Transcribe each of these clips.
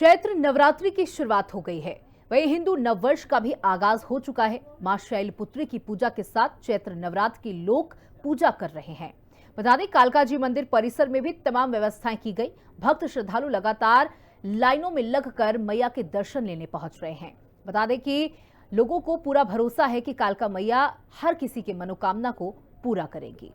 चैत्र नवरात्रि की शुरुआत हो गई है। वहीं हिंदू नववर्ष का भी आगाज हो चुका है। मां शैलपुत्री की पूजा के साथ चैत्र नवरात्र की लोग पूजा कर रहे हैं। बता दें, कालका जी मंदिर परिसर में भी तमाम व्यवस्थाएं की गई। भक्त श्रद्धालु लगातार लाइनों में लगकर मैया के दर्शन लेने पहुंच रहे हैं। बता दें कि लोगों को पूरा भरोसा है कि कालका मैया हर किसी की मनोकामना को पूरा करेगी।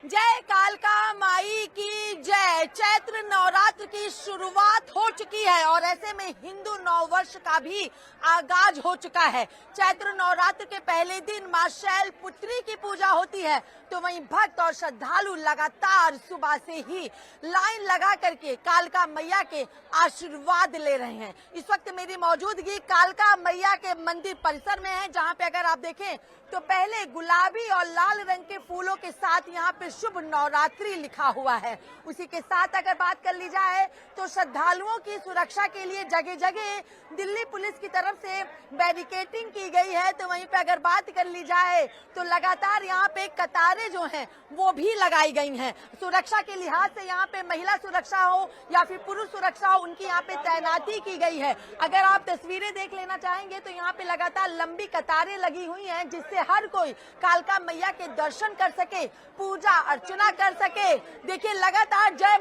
जय कालका माई की जय। चैत्र नवरात्र की शुरुआत हो चुकी है और ऐसे में हिंदू नववर्ष का भी आगाज हो चुका है। चैत्र नवरात्र के पहले दिन मां शैलपुत्री की पूजा होती है, तो वहीं भक्त और श्रद्धालु लगातार सुबह से ही लाइन लगा करके कालका मैया के आशीर्वाद ले रहे हैं। इस वक्त मेरी मौजूदगी कालका मैया के मंदिर परिसर में है, जहां पे अगर आप देखें तो पहले गुलाबी और लाल रंग के फूलों के साथ यहाँ पे शुभ नवरात्रि लिखा हुआ है। उसी के साथ अगर बात कर ली जाए तो श्रद्धालुओं की सुरक्षा के लिए जगह जगह दिल्ली पुलिस की तरफ से बैरिकेडिंग की गई है। तो वहीं पे अगर बात कर ली जाए तो लगातार यहाँ पे कतारें जो हैं वो भी लगाई गई हैं। सुरक्षा के लिहाज से यहाँ पे महिला सुरक्षा हो या फिर पुरुष सुरक्षा हो, उनकी यहाँ पे तैनाती की गई है। अगर आप तस्वीरें देख लेना चाहेंगे तो यहाँ पे लगातार लंबी कतारें लगी हुई हैं, जिससे हर कोई कालका मैया के दर्शन कर सके, पूजा अर्चना कर सके। देखिए, लगातार जय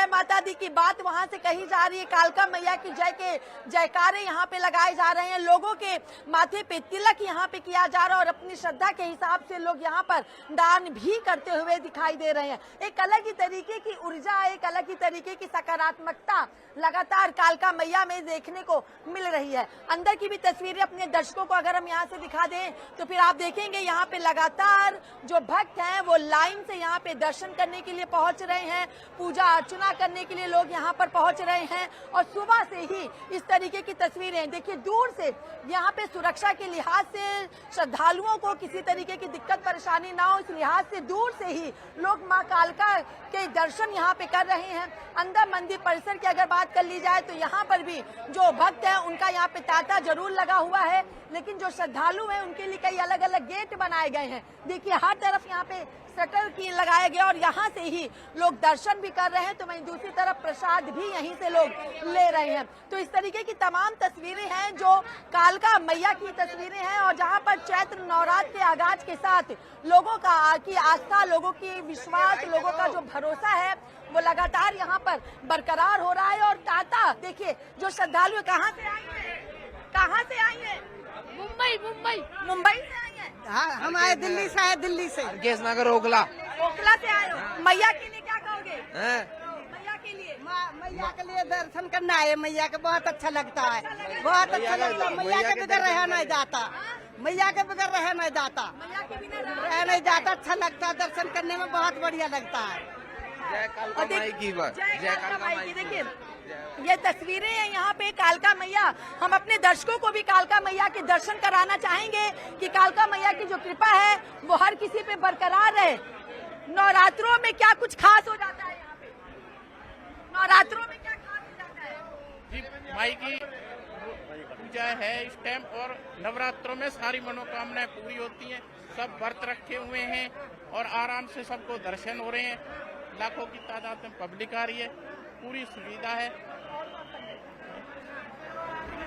माता दी की बात वहां से कही जा रही है। कालका मैया की जय के जयकारे यहाँ पे लगाए जा रहे हैं। लोगों के माथे पे तिलक यहाँ पे किया जा रहा है और अपनी श्रद्धा के हिसाब से लोग यहाँ पर दान भी करते हुए दिखाई दे रहे हैं। एक अलग ही तरीके की ऊर्जा, एक अलग ही तरीके की सकारात्मकता लगातार कालका मैया में देखने को मिल रही है। अंदर की भी तस्वीरें अपने दर्शकों को अगर हम यहाँ से दिखा दें तो फिर आप देखेंगे यहाँ पे लगातार जो भक्त हैं वो लाइन से यहाँ पे दर्शन करने के लिए पहुंच रहे हैं, पूजा अर्चना करने के लिए लोग यहाँ पर पहुंच रहे हैं। और सुबह से ही इस तरीके की तस्वीरें देखिए, दूर से यहाँ पे सुरक्षा के लिहाज से श्रद्धालुओं को किसी तरीके की दिक्कत परेशानी ना हो, इस लिहाज से दूर से ही लोग माँ कालका के दर्शन यहाँ पे कर रहे हैं। अंदर मंदिर परिसर की अगर बात कर ली जाए तो यहाँ पर भी जो भक्त है उनका यहाँ पे तांता जरूर लगा हुआ है, लेकिन जो श्रद्धालु हैं उनके लिए कई अलग अलग गेट बनाए गए हैं। देखिए, हर तरफ यहाँ पे शटर की लगाया गया और यहाँ से ही लोग दर्शन भी कर रहे हैं, तो वहीं दूसरी तरफ प्रसाद भी यहीं से लोग ले रहे हैं। तो इस तरीके की तमाम तस्वीरें हैं जो कालका मैया की तस्वीरें हैं और जहाँ पर चैत्र नवरात्र के आगाज के साथ लोगों की आस्था, लोगों की विश्वास, लोगों का जो भरोसा है वो लगातार यहाँ पर बरकरार हो रहा है। और तांता देखिए, जो श्रद्धालु कहाँ से आई है? मुंबई से आई है। हाँ, हम आए दिल्ली से, दिल्ली से केस नगर ओखला से आए हो। मैया के लिए क्या कहोगे? मैया के लिए दर्शन करना है। मैया के बहुत अच्छा लगता है, बहुत अच्छा लगता है। मैया के बगैर रह नहीं जाता, मैया के बगैर रह नहीं जाता, रह नहीं जाता। अच्छा लगता है, दर्शन करने में बहुत बढ़िया लगता है। जय कालका माई की बात। जय कालका माई की। देखिए, ये तस्वीरें हैं यहाँ पे कालका मैया। हम अपने दर्शकों को भी कालका मैया के दर्शन कराना चाहेंगे कि कालका मैया की जो कृपा है वो हर किसी पे बरकरार रहे। नवरात्रों में क्या कुछ खास हो जाता है यहाँ पे? नवरात्रों में क्या खास हो जाता है? जी, माई की पूजा है इस टाइम और नवरात्रों में सारी मनोकामनाएं पूरी होती हैं। सब व्रत रखे हुए हैं और आराम से सबको दर्शन हो रहे हैं। लाखों की तादाद में पब्लिक आ रही है, पूरी सुविधा है।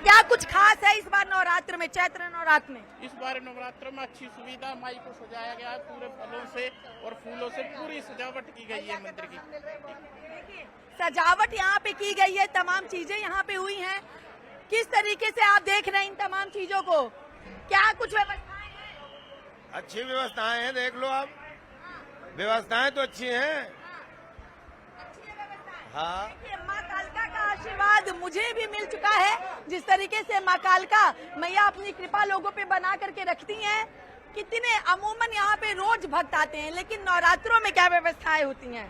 क्या कुछ खास है इस बार नवरात्र में, चैत्र नवरात्र में? इस बार नवरात्र में अच्छी सुविधा, माई को सजाया गया है पूरे फलों से और फूलों से पूरी सजावट की गई है मंदिर की। देखिए, सजावट यहाँ पे की गई है, तमाम चीजें यहाँ पे हुई हैं। किस तरीके से आप देख रहे हैं इन तमाम चीजों को? क्या कुछ व्यवस्थाएं हैं? अच्छी व्यवस्थाएं हैं, देख लो आप। व्यवस्थाएं तो अच्छी हैं। हाँ, माँ कालका का आशीर्वाद मुझे भी मिल चुका है। जिस तरीके से माँ कालका मैया अपनी कृपा लोगों पे बना करके रखती हैं। कितने अमूमन यहाँ पे रोज भक्त आते हैं, लेकिन नवरात्रों में क्या व्यवस्थाएं होती हैं?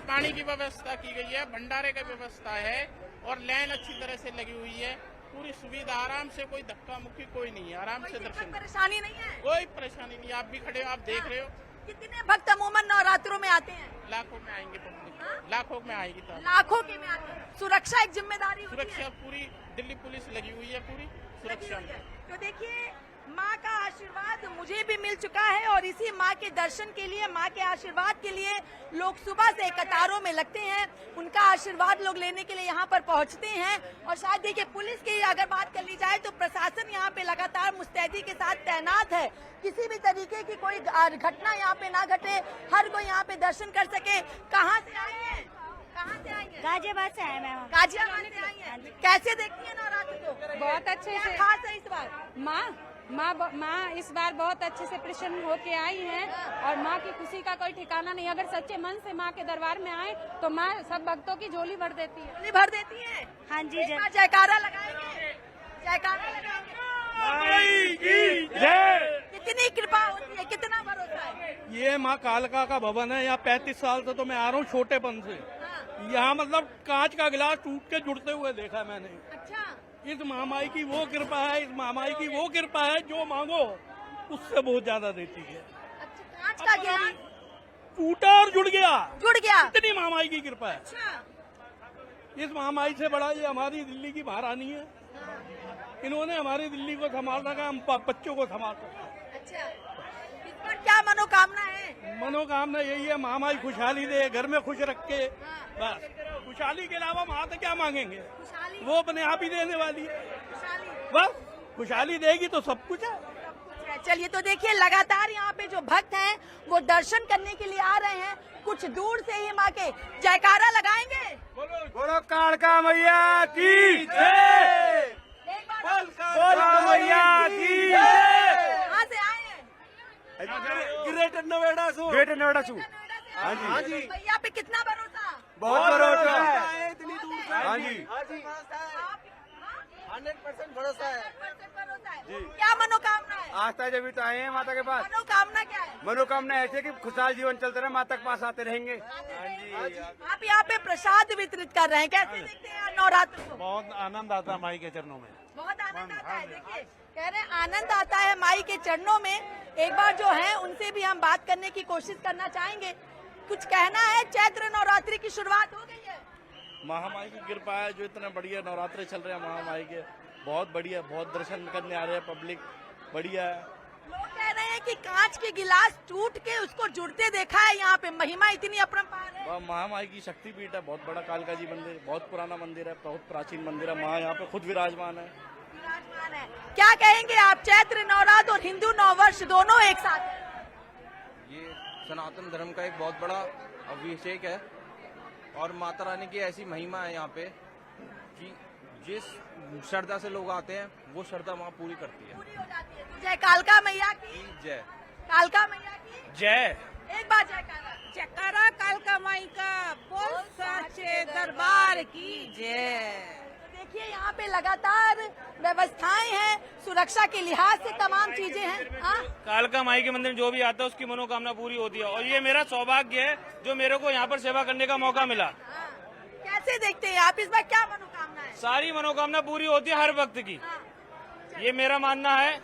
पानी की व्यवस्था की गई है, भंडारे की व्यवस्था है और लाइन अच्छी तरह से लगी हुई है। पूरी सुविधा, आराम से, कोई धक्का मुक्की कोई नहीं है, आराम से दर्शन। परेशानी नहीं है? कोई परेशानी नहीं। आप भी खड़े हो, आप देख रहे हो। कितने भक्त अमूमन नवरात्रों में आते हैं? लाखों में आएंगे पब्लिक, लाखों में आएगी। लाखों के में आते हैं। सुरक्षा एक जिम्मेदारी होती है। सुरक्षा पूरी दिल्ली पुलिस लगी हुई है, पूरी सुरक्षा में। तो देखिए, माँ का आशीर्वाद मुझे भी मिल चुका है और इसी माँ के दर्शन के लिए, माँ के आशीर्वाद के लिए लोग सुबह से कतारों में लगते हैं। उनका आशीर्वाद लोग लेने के लिए यहाँ पर पहुँचते हैं। और शायद देखिए, पुलिस की अगर बात कर ली जाए तो प्रशासन यहाँ पे लगातार मुस्तैदी के साथ तैनात है। किसी भी तरीके की कोई घटना यहाँ पे ना घटे, हर कोई यहाँ पे दर्शन कर सके। कहाँ से आए हैं? कहाँ से आई हैं? गाजियाबाद से आए मैम। गाजियाबाद से आई हैं। कैसे देखती हैं नवरात्र को? बहुत अच्छे क्या से। खास है इस बार? माँ इस बार बहुत अच्छे से प्रसन्न होके आई हैं और माँ की खुशी का कोई ठिकाना नहीं। अगर सच्चे मन से माँ के दरबार में आए तो माँ सब भक्तों की झोली भर देती है। झोली भर देती है। हाँ जी, एक बार जयकारा लगाएंगे, जयकारा लगाएंगे। कितनी कृपा होती है, कितना भरोसा है? ये माँ कालका का भवन है। यहाँ 35 साल से तो मैं आ रहा हूँ छोटेपन से। यहाँ मतलब कांच का गिलास टूट के जुड़ते हुए देखा मैंने। अच्छा, इस महामाई की वो कृपा है, इस महामाई की वो कृपा है, जो मांगो उससे बहुत ज्यादा देती है। अच्छा, कांच का गिलास टूटा और जुड़ गया। जुड़ गया। इतनी महामाई की कृपा है। अच्छा, इस महामाई से बड़ा ये हमारी दिल्ली की महारानी है। इन्होंने हमारी दिल्ली को संभाल रखा, हम बच्चों को संभाल रखा। अच्छा, इस पर क्या मनोकामना है? मनोकामना यही है, महामाई खुशहाली दे, घर में खुश रख के। बस खुशहाली के अलावा वहाँ से क्या मांगेंगे? खुशहाली, वो अपने आप ही देने वाली है। खुशहाली, बस खुशहाली देगी तो सब कुछ है। चलिए, तो देखिए, लगातार यहाँ पे जो भक्त हैं वो दर्शन करने के लिए आ रहे हैं। कुछ दूर से ही माँ के जयकारा लगाएंगे। बोलो कालका मैया की जय, एक बार कालका मैया की जय। कहाँ से आए हैं? ग्रेटर नोएडा से। ग्रेटर नोएडा से। हाँ जी, हाँ जी। भैया पे कितना भरोसा? बहुत भरोसा है। इतनी दूर से। हाँ जी, 100% भरोसा है। 100% भरोसा है। क्या मनोकामना है? आस्था जब भी तो आए हैं माता के पास। मनोकामना क्या है? मनोकामना ऐसे है कि खुशहाल जीवन चलते रहे, माता के पास आते रहेंगे। आप यहाँ पे प्रसाद वितरित कर रहे हैं, कैसे देखते हैं नवरात्र को? बहुत आनंद आता है माई के चरणों में। बहुत आनंद आता है। देखिए, कह रहे हैं आनंद आता है माई के चरणों में। एक बार जो है उनसे भी हम बात करने की कोशिश करना चाहेंगे। कुछ कहना है? चैत्र नवरात्रि की शुरुआत हो गई है। महामाई की कृपा है, जो इतने बढ़िया नवरात्रे चल रहे हैं महामाई के, बहुत बढ़िया, बहुत दर्शन करने आ रहे हैं पब्लिक, बढ़िया है। लोग कह रहे हैं कि कांच के गिलास टूट के उसको जुड़ते देखा है। यहाँ पे महिमा इतनी अपरंपार है। वह महामाई की शक्तिपीठ है, बहुत बड़ा कालका जी मंदिर, बहुत पुराना मंदिर है, बहुत प्राचीन मंदिर है। माँ यहाँ पे खुद विराजमान है। विराजमान है। क्या कहेंगे आप? चैत्र नवरात्र और हिंदू नववर्ष दोनों एक साथ है। ये सनातन धर्म का एक बहुत बड़ा अभिषेक है और माता रानी की ऐसी महिमा है यहाँ पे कि जिस श्रद्धा से लोग आते हैं वो श्रद्धा वहाँ पूरी करती है। पूरी हो जाती है। तो जय कालका मैया की जय। कालका मैया की जय। एक बार जयकारा। जयकारा कालका माई का, बोल साचे दरबार की जय। देखिए, यहाँ पे लगातार व्यवस्थाएं हैं, सुरक्षा के लिहाज से तमाम चीजें हैं। हाँ? कालका माई के मंदिर में जो भी आता है उसकी मनोकामना पूरी होती है और ये मेरा सौभाग्य है जो मेरे को यहाँ पर सेवा करने का मौका मिला। हाँ। कैसे देखते हैं आप? इस बार क्या मनोकामना है? सारी मनोकामना पूरी होती है हर भक्त की, ये मेरा मानना है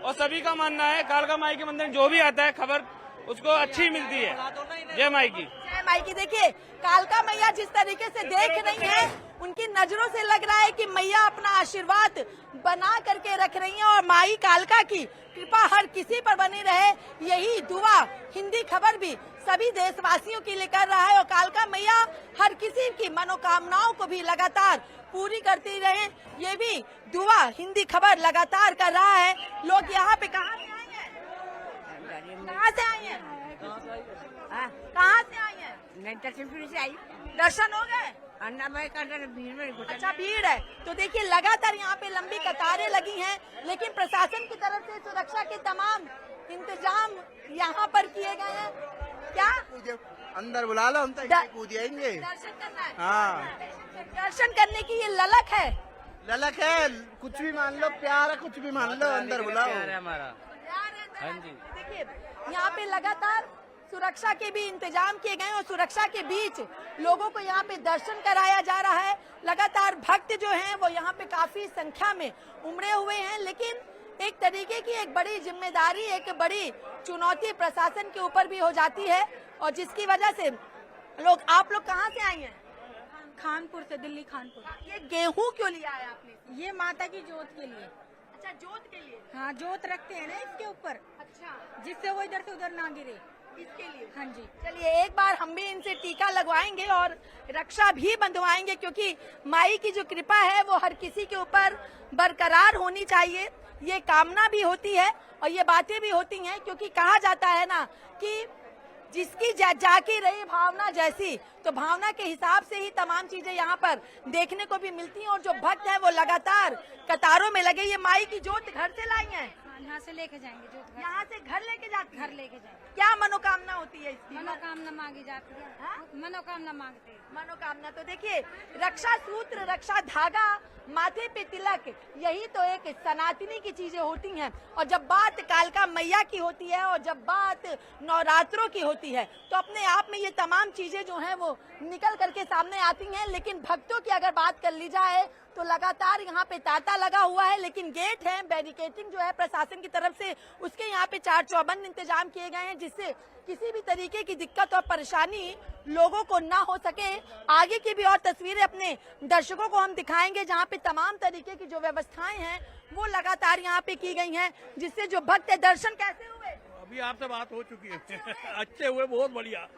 और सभी का मानना है। कालका माई के मंदिर में जो भी आता है खबर उसको अच्छी मिलती है। जय माई की। जय माई की। देखिए, कालका मैया जिस तरीके से देख रही है, उनकी नजरों से लग रहा है कि मैया अपना आशीर्वाद बना करके रख रही हैं और माई कालका की कृपा हर किसी पर बनी रहे, यही दुआ हिंदी खबर भी सभी देशवासियों के लिए कर रहा है। और कालका मैया हर किसी की मनोकामनाओं को भी लगातार पूरी करती रहे, ये भी दुआ हिंदी खबर लगातार कर रहा है। लोग यहाँ पे कहाँ से आए हैं? कहाँ से आई हैं? कहाँ से आई हैं? मैं दर्शनपुरी से आई। दर्शन हो गए? अन्ना भाई का भीड़ में घुसा। अच्छा, भीड़ है। तो देखिए, लगातार यहाँ पे लंबी कतारें लगी हैं, लेकिन प्रशासन की तरफ से सुरक्षा के तमाम इंतजाम यहाँ पर किए गए हैं। क्या अंदर बुला लो, हम तो कूद जाएंगे। दर्शन करना है? हाँ, दर्शन करने की ये ललक है। ललक है, कुछ भी मान लो, प्यार है, कुछ भी मान लो, अंदर बुलाओ। हमारा। हाँ जी। देखिए, यहाँ पे लगातार सुरक्षा के भी इंतजाम किए गए और सुरक्षा के बीच लोगों को यहाँ पे दर्शन कराया जा रहा है। लगातार भक्त जो हैं वो यहाँ पे काफी संख्या में उमड़े हुए हैं, लेकिन एक तरीके की एक बड़ी जिम्मेदारी, एक बड़ी चुनौती प्रशासन के ऊपर भी हो जाती है और जिसकी वजह से आप लोग कहाँ से आई हैं? खानपुर से, दिल्ली खानपुर। ये गेहूं क्यों लिया है आपने? ये माता की जोत के लिए। अच्छा, जोत के लिए। हाँ, जोत रखते हैं ना इसके ऊपर, अच्छा, जिससे वो इधर से उधर ना गिरे, इसके लिए। हाँ जी। चलिए एक बार हम भी इनसे टीका लगवाएंगे और रक्षा भी बंधवाएंगे, क्योंकि माई की जो कृपा है वो हर किसी के ऊपर बरकरार होनी चाहिए। ये कामना भी होती है और ये बातें भी होती हैं, क्योंकि कहा जाता है ना कि जिसकी जाकी रही भावना जैसी, तो भावना के हिसाब से ही तमाम चीजें यहाँ पर देखने को भी मिलती हैं। और जो भक्त हैं वो लगातार कतारों में लगे। ये माई की जोत घर से लाई हैं, यहाँ से लेके जाएंगे जोत, यहाँ से घर लेके जाते घर लेके जाएंगे। क्या मनोकामना होती है इसकी? मनोकामना मांगी जाती है, मनोकामना मांगते हैं। मनोकामना तो देखिए, रक्षा सूत्र, रक्षा धागा, माथे पे तिलक, यही तो एक सनातनी की चीजें होती हैं। और जब बात कालका मैया की होती है और जब बात नवरात्रों की होती है, तो अपने आप में ये तमाम चीजें जो हैं वो निकल करके सामने आती हैं। लेकिन भक्तों की अगर बात कर ली जाए तो लगातार यहाँ पे तांता लगा हुआ है, लेकिन गेट है, बैरिकेटिंग जो है प्रशासन की तरफ से, उसके यहाँ पे 4 चौबंद इंतजाम किए गए हैं, जिससे किसी भी तरीके की दिक्कत और परेशानी लोगों को ना हो सके। आगे की भी और तस्वीरें अपने दर्शकों को हम दिखाएंगे, जहाँ पे तमाम तरीके की जो व्यवस्थाएं हैं वो लगातार यहाँ पे की गई हैं, जिससे जो भक्त है, दर्शन कैसे हुए? अभी आपसे बात हो चुकी है अच्छे हुए, बहुत बढ़िया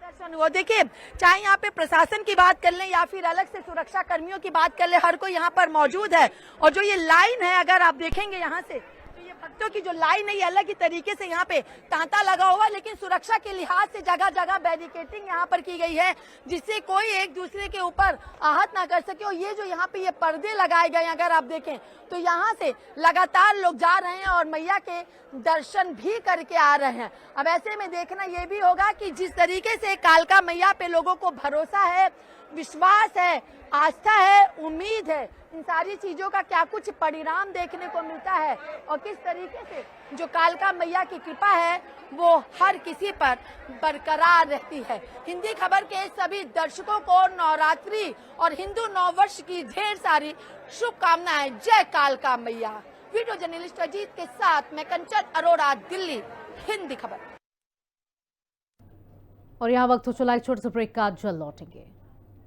दर्शन हुआ। देखिए, चाहे यहाँ पे प्रशासन की बात कर लें या फिर अलग से सुरक्षा कर्मियों की बात कर लें, हर कोई यहाँ पर मौजूद है। और जो ये लाइन है, अगर आप देखेंगे यहाँ से, तो ये भक्तों की जो लाइन है ये अलग ही तरीके से यहाँ पे तांता लगा हुआ, लेकिन सुरक्षा के लिहाज से जगह जगह बैरिकेटिंग यहाँ पर की गई है, जिससे कोई एक दूसरे के ऊपर आहत ना कर सके। और ये जो यहाँ पे ये पर्दे लगाए गए, अगर आप देखें तो यहाँ से लगातार लोग जा रहे हैं और मैया के दर्शन भी करके आ रहे हैं। अब ऐसे में देखना ये भी होगा कि जिस तरीके से कालका मैया पे लोगों को भरोसा है, विश्वास है, आस्था है, उम्मीद है, इन सारी चीजों का क्या कुछ परिणाम देखने को मिलता है और किस तरीके से जो कालका मैया की कृपा है वो हर किसी पर बरकरार रहती है। हिंदी खबर के सभी दर्शकों को नवरात्रि और हिंदू नववर्ष की ढेर सारी शुभकामनाएं। जय कालका मैया। वीडियो जर्नलिस्ट अजीत के साथ मैं कंचन अरोड़ा, दिल्ली, हिंदी खबर। और यहाँ वक्त हो चला एक छोटे से ब्रेक का, जल्द लौटेंगे।